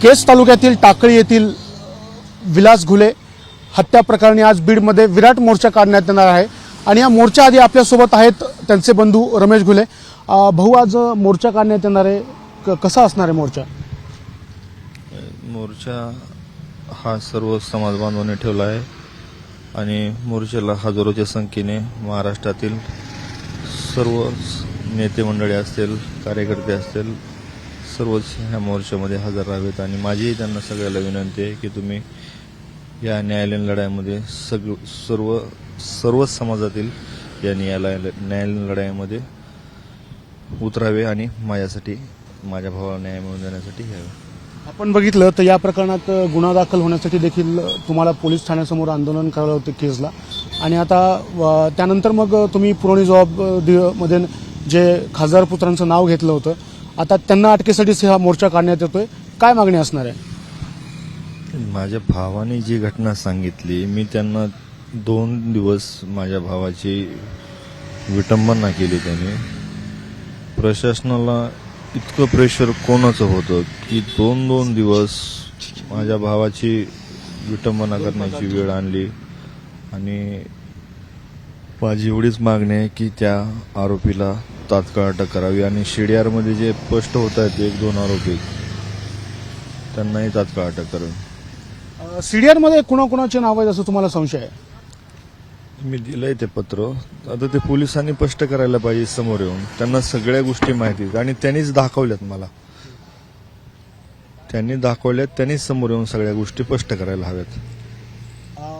केज तालुक्यातील टाकळी येथील विलास घुले हत्या प्रकरणी आज बीडमध्ये विराट मोर्चा काढण्यात येणार आहे आणि या मोर्चा आधी आपल्यासोबत आहेत त्यांचे बंधू रमेश घुले. भाऊ, आज मोर्चा काढण्यात येणार आहे, कसा असणार आहे मोर्चा? मोर्चा हा सर्व समाज बांधवांनी ठेवला आहे आणि मोर्चाला हजारोच्या संख्येने महाराष्ट्रातील सर्व नेते मंडळी असतील, कार्यकर्ते असतील, सर्वच ह्या मोर्चामध्ये हजर राहावेत. आणि माझीही त्यांना सगळ्याला विनंती आहे की तुम्ही या न्यायालयीन लढ्यामध्ये सर्वच समाजातील या न्यायालयीन लढ्यामध्ये उतरावे आणि माझ्या भावाला न्याय मिळवून देण्यासाठी घ्यावे. आपण बघितलं तर या प्रकरणात गुन्हा दाखल होण्यासाठी देखील तुम्हाला पोलीस ठाण्यासमोर आंदोलन करायला होते केसला, आणि आता त्यानंतर मग तुम्ही पुरवणी जबाबमध्ये जे खासदार पुत्रांचं नाव घेतलं होतं, आता त्यांना अटकेसाठी हा मोर्चा काढण्यात येतोय. काय मागणी असणार आहे? माझ्या भावाने जी घटना सांगितली, मी त्यांना 2 दिवस माझ्या भावाची विटंबना केली. त्याने प्रशासनाला इतकं प्रेशर कोणाचं होतं की 2 दिवस माझ्या भावाची विटंबना करण्याची वेळ आणली. आणि माझी एवढीच मागणी आहे की त्या आरोपीला तात्काळ अटक करावी आणि शिडियारमध्ये जे स्पष्ट होत आहेत 1-2 आरोपी, त्यांनाही तात्काळ अटक करावी. सीडीआरमध्ये कुणाकुणाचे नाव आहेत असं तुम्हाला संशय आहे? मी दिलंय ते पत्र. आता ते पोलिसांनी स्पष्ट करायला पाहिजे समोर येऊन. त्यांना सगळ्या गोष्टी माहिती आहेत आणि त्यांनीच दाखवल्यात मला. त्यांनीच समोर येऊन सगळ्या गोष्टी स्पष्ट करायला हव्यात.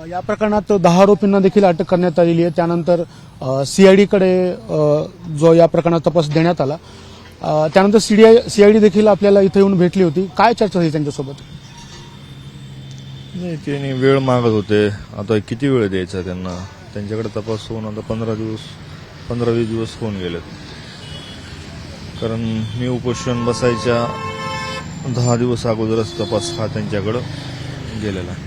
या प्रकरणात 10 आरोपींना देखील अटक करण्यात आलेली आहे. त्यानंतर सीआयडीकडे जो या प्रकरणात तपास देण्यात आला, त्यानंतर सीआयडी देखील आपल्याला इथे येऊन भेटली होती. काय चर्चा झाली त्यांच्यासोबत? नाही, त्यांनी वेळ मागत होते. आता किती वेळ द्यायचा त्यांना? त्यांच्याकडे तपास होऊन आता 15-20 दिवस होऊन गेलेत. कारण मी उपोषण बसायच्या 10 दिवस अगोदरच तपास हा त्यांच्याकडं गेलेला आहे.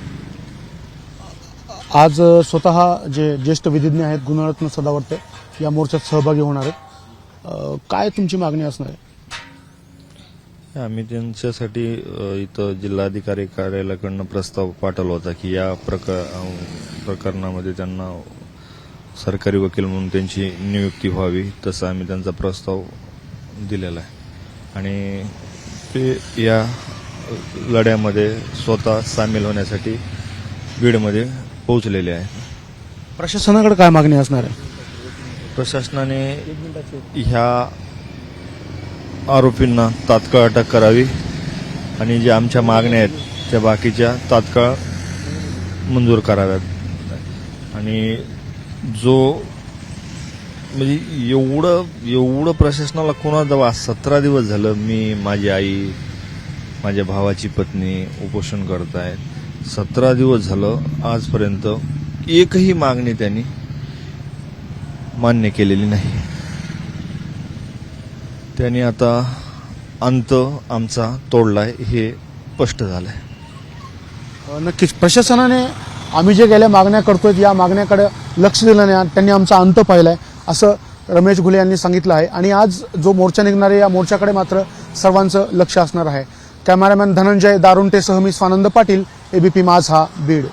आज स्वतः जे ज्येष्ठ विधिज्ञ आहेत गुणरत्न सदावर्ते या मोर्चात सहभागी होणार आहेत. काय तुमची मागणी असणार आहे? आम्ही त्यांच्यासाठी इथं जिल्हाधिकारी कार्यालयाकडनं प्रस्ताव पाठवला होता की या प्रकरणामध्ये त्यांना सरकारी वकील म्हणून त्यांची नियुक्ती व्हावी. तसं आम्ही त्यांचा प्रस्ताव दिलेला आहे आणि ते या लढ्यामध्ये स्वतः सामील होण्यासाठी बीडमध्ये पोहोचलेले आहेत. प्रशासनाकडे काय मागणी असणार आहे? प्रशासनाने ह्या आरोपींना तात्काळ अटक करावी आणि ज्या आमच्या मागण्या आहेत त्या बाकीच्या तात्काळ मंजूर कराव्यात. आणि जो म्हणजे एवढं प्रशासनाला कोणा दवा 17 दिवस झालं मी, माझी आई, माझ्या भावाची पत्नी उपोषण करत आहेत. 17 दिवस झालं आजपर्यंत एकही मागणी त्यांनी मान्य केलेली नाही. त्यांनी आता अंत आमचा तोडलाय हे स्पष्ट झालंय. नक्कीच प्रशासनाने आम्ही जे गेल्या मागण्या करतोय या मागण्याकडे लक्ष दिलं नाही, त्यांनी आमचा अंत पाहिलाय असं रमेश घुले यांनी सांगितलं आहे. आणि आज जो मोर्चा निघणार आहे या मोर्चाकडे मात्र सर्वांचं लक्ष असणार आहे. कॅमेरामॅन धनंजय दारुंटेसह मी स्वानंद पाटील, एबीपी माझा, बीड.